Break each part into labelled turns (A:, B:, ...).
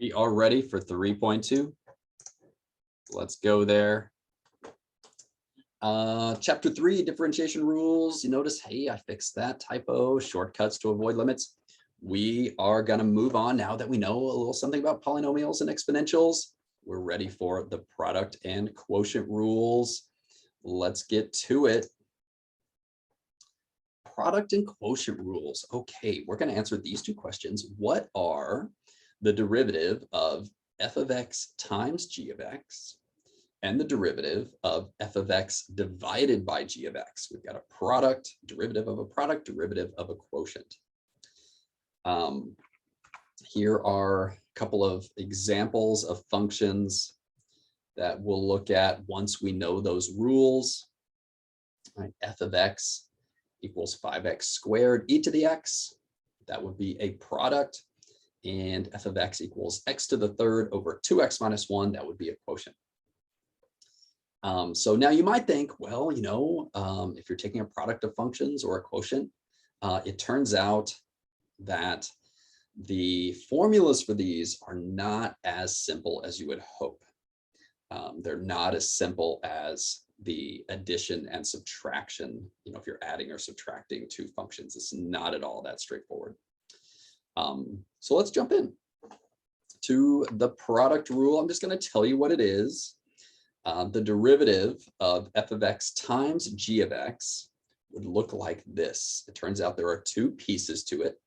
A: We are ready for 3.2. Let's go there. Chapter 3, differentiation rules. You notice, hey, I fixed that typo, shortcuts to avoid limits. We are going to move on now that we know a little something about polynomials and exponentials. We're ready for the product and quotient rules. Let's get to it. Product and quotient rules. Okay, we're going to answer these two questions. What are the derivative of f of x times g of x and the derivative of f of x divided by g of x? We've got a product, derivative of a product, derivative of a quotient. Here are a couple of examples of functions that we'll look at once we know those rules. Right, f of x equals 5x squared e to the x. That would be a product. And f of x equals x to the third over 2x minus 1. That would be a quotient. So now you might think, well, you know, if you're taking a product of functions or a quotient, it turns out that the formulas for these are not as simple as you would hope. They're not as simple as the addition and subtraction. You know, if you're adding or subtracting two functions, it's not at all that straightforward. So let's jump in to the product rule. I'm just going to tell you what it is. The derivative of f of x times g of x would look like this. It turns out there are two pieces to it.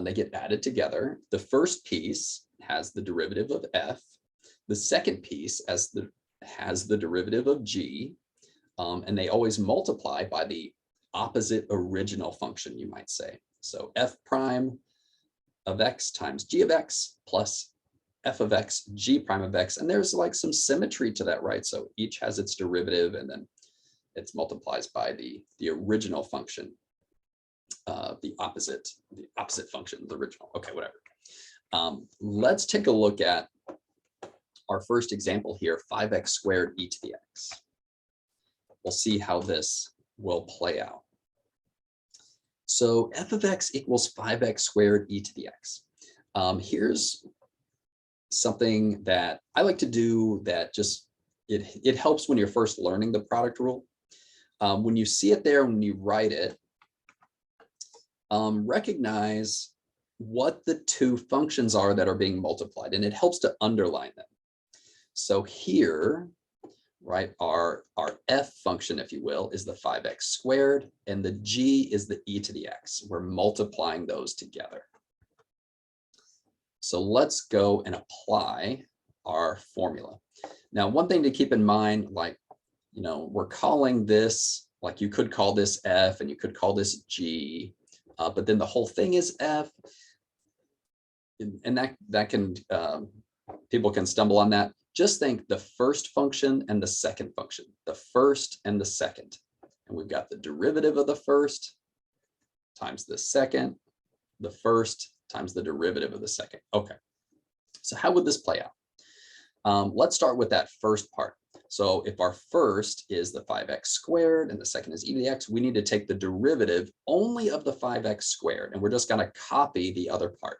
A: They get added together. The first piece has the derivative of f. The second piece has the derivative of g. And they always multiply by the opposite original function, you might say. So f prime of x times g of x plus f of x g prime of x. And there's like some symmetry to that, right? So each has its derivative and then it multiplies by the original function, the opposite function, the original. Okay, whatever. Let's take a look at our first example here, 5x squared e to the x. We'll see how this will play out. So f of x equals 5x squared e to the x. Here's something that I like to do that just, it helps when you're first learning the product rule. When you see it there, when you write it, recognize what the two functions are that are being multiplied, and it helps to underline them. So here, right, our f function, if you will, is the 5x squared, and the g is the e to the x. We're multiplying those together. So let's go and apply our formula. Now, one thing to keep in mind, like, you know, we're calling this, like you could call this f and you could call this g, but then the whole thing is f. And that can, people can stumble on that. Just think the first function and the second function, the first and the second. And we've got the derivative of the first times the second, the first times the derivative of the second. Okay, so how would this play out? Let's start with that first part. So if our first is the 5x squared and the second is e to the x, we need to take the derivative only of the 5x squared, and we're just going to copy the other part.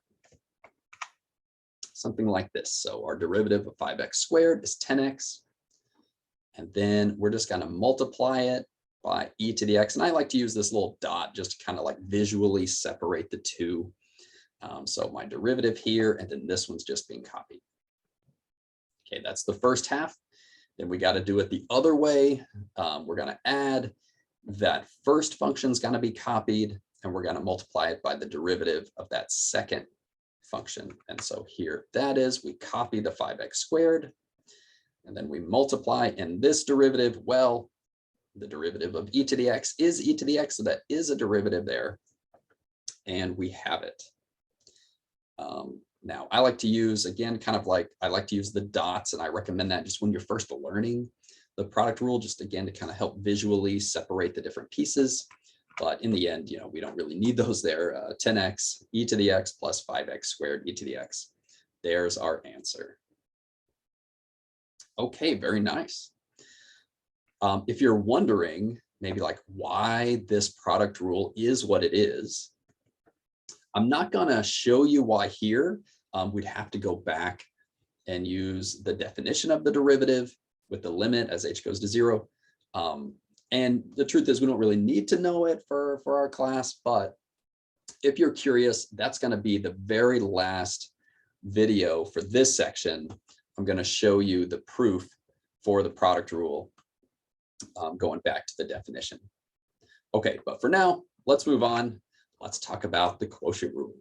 A: Something like this. So our derivative of 5x squared is 10x. And then we're just going to multiply it by e to the x. And I like to use this little dot just to kind of like visually separate the two. So my derivative here, and then this one's just being copied. Okay, that's the first half. Then we got to do it the other way. We're going to add that first function is going to be copied, and we're going to multiply it by the derivative of that second function. And so here that is, we copy the 5x squared, and then we multiply in this derivative. Well, the derivative of e to the x is e to the x, so that is a derivative there, and we have it. Now I like to use, again, kind of like I like to use the dots, and I recommend that just when you're first learning the product rule, just again to kind of help visually separate the different pieces. But in the end, you know, we don't really need those there. 10x e to the x plus 5x squared e to the x. There's our answer. Okay, very nice. If you're wondering maybe like why this product rule is what it is, I'm not going to show you why here. we'd have to go back and use the definition of the derivative with the limit as h goes to 0. And the truth is we don't really need to know it for our class, but if you're curious, that's going to be the very last video for this section. I'm going to show you the proof for the product rule, going back to the definition. Okay, but for now, let's move on. Let's talk about the quotient rule.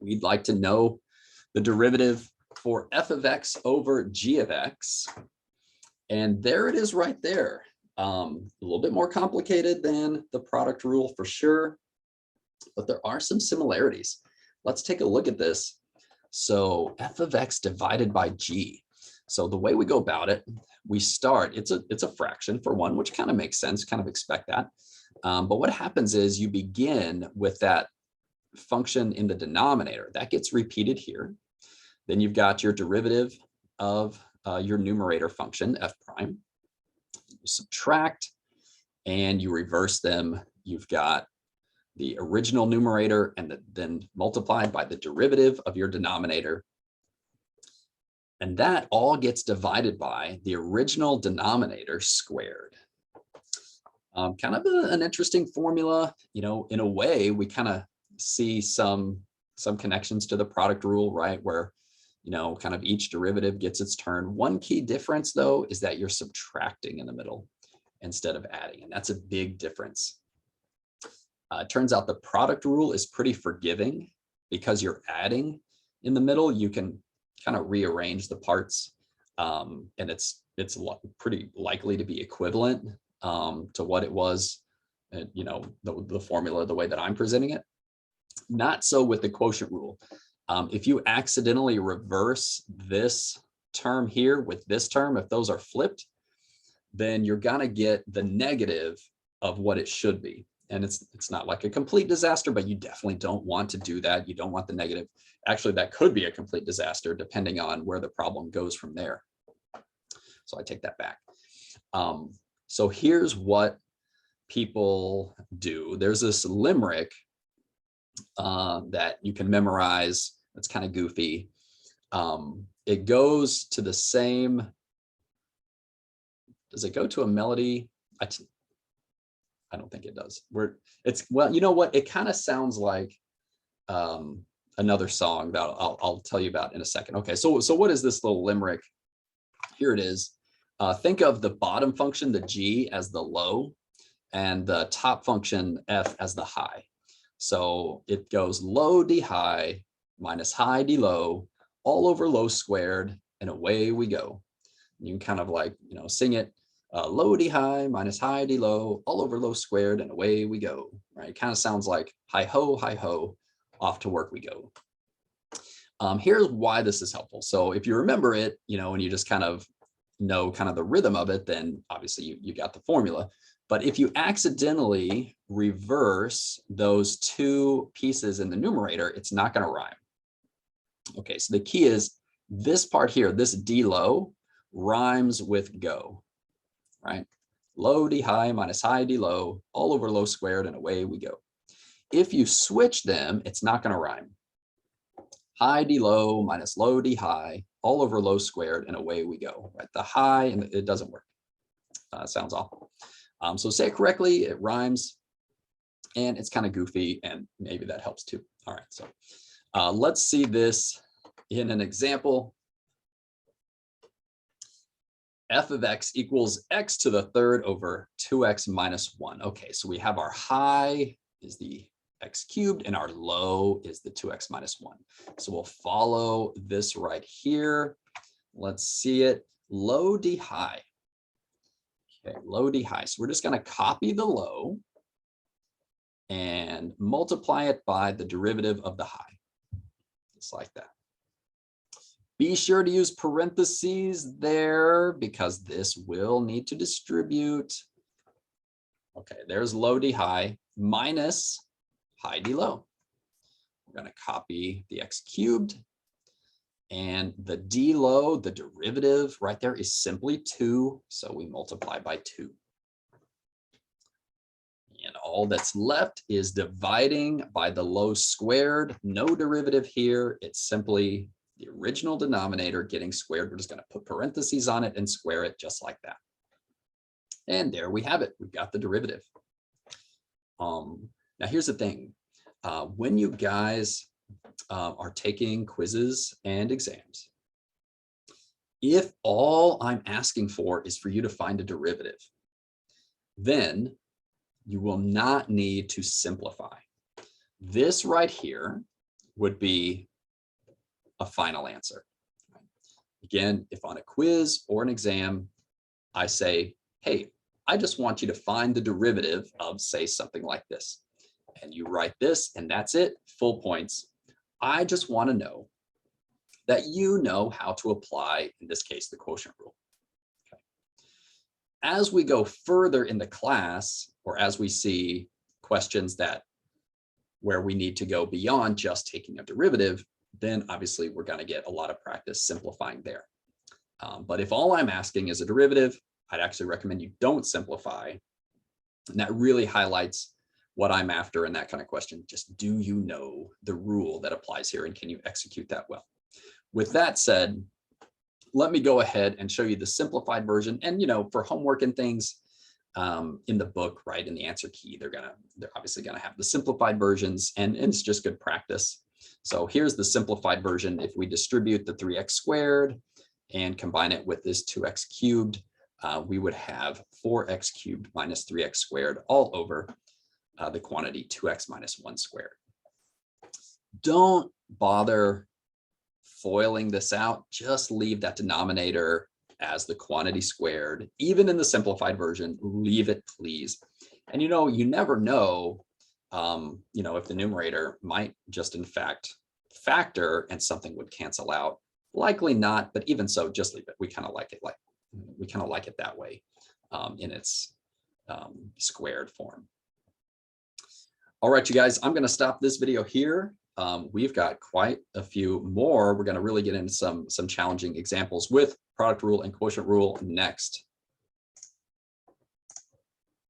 A: We'd like to know the derivative for f of x over g of x. And there it is right there. A little bit more complicated than the product rule for sure, but there are some similarities. Let's take a look at this. So f of x divided by g. So the way we go about it, we start, it's a fraction for one, which kind of makes sense, kind of expect that. But what happens is you begin with that function in the denominator. That gets repeated here. Then you've got your derivative of your numerator function, f prime. You subtract and you reverse them. You've got the original numerator and then multiplied by the derivative of your denominator. And that all gets divided by the original denominator squared. Kind of an interesting formula. You know, in a way, we kind of see some connections to the product rule, right? Where, you know, kind of each derivative gets its turn. One key difference, though, is that you're subtracting in the middle instead of adding, and that's a big difference. It turns out the product rule is pretty forgiving because you're adding in the middle. You can kind of rearrange the parts, and it's pretty likely to be equivalent to what it was, you know, the formula, the way that I'm presenting it. Not so with the quotient rule. If you accidentally reverse this term here with this term, if those are flipped, then you're gonna get the negative of what it should be. And it's not like a complete disaster, but you definitely don't want to do that. You don't want the negative. Actually, that could be a complete disaster depending on where the problem goes from there. So I take that back. So here's what people do. There's this limerick that you can memorize. It's kind of goofy. It goes to the same. Does it go to a melody? I don't think it does. Well, you know what? It kind of sounds like another song that I'll tell you about in a second. Okay, so what is this little limerick? Here it is. Think of the bottom function, the g, as the low, and the top function, f, as the high. So it goes low d high minus high d low, all over low squared, and away we go. You can kind of like, you know, sing it. Low d high minus high d low, all over low squared, and away we go. Right? It kind of sounds like hi ho, off to work we go. Here's why this is helpful. So if you remember it, you know, and you just kind of know kind of the rhythm of it, then obviously you got the formula. But if you accidentally reverse those two pieces in the numerator, it's not going to rhyme. Okay, so the key is this part here, this d low rhymes with go. Right? Low d high minus high d low, all over low squared, and away we go. If you switch them, it's not going to rhyme. High d low minus low d high, all over low squared, and away we go. Right? The high, and it doesn't work. Sounds awful. So say it correctly, it rhymes, and it's kind of goofy, and maybe that helps too. All right, so let's see this in an example. F of x equals x to the third over 2x minus 1. Okay, so we have our high is the x cubed and our low is the 2x minus 1. So we'll follow this right here. Let's see it. Low d high. Okay, low d high. So we're just going to copy the low and multiply it by the derivative of the high. Just like that. Be sure to use parentheses there because this will need to distribute. Okay, there's low d high minus high d low. We're going to copy the x cubed, and the d low, the derivative right there is simply 2, so we multiply by 2. And all that's left is dividing by the low squared. No derivative here. It's simply the original denominator getting squared. We're just going to put parentheses on it and square it just like that. And there we have it. We've got the derivative. Now here's the thing. When you guys are taking quizzes and exams, if all I'm asking for is for you to find a derivative, then you will not need to simplify. This right here would be a final answer. Again, if on a quiz or an exam, I say, hey, I just want you to find the derivative of, say, something like this. And you write this, and that's it, full points. I just want to know that you know how to apply, in this case, the quotient rule. Okay. As we go further in the class, or as we see questions where we need to go beyond just taking a derivative, then obviously we're going to get a lot of practice simplifying there. But if all I'm asking is a derivative, I'd actually recommend you don't simplify. And that really highlights what I'm after in that kind of question. Just, do you know the rule that applies here, and can you execute that well? With that said, let me go ahead and show you the simplified version. And, for homework and things in the book, right, in the answer key, they're obviously going to have the simplified versions, and it's just good practice. So here's the simplified version. If we distribute the 3x squared and combine it with this 2x cubed, we would have 4x cubed minus 3x squared all over the quantity 2x minus 1 squared. Don't bother foiling this out. Just leave that denominator as the quantity squared. Even in the simplified version, leave it, please. And you never know, if the numerator might just in fact factor and something would cancel out. Likely not, but even so, just leave it. We kind of like it that way in its squared form. All right, you guys, I'm going to stop this video here. We've got quite a few more. We're going to really get into some challenging examples with product rule and quotient rule next.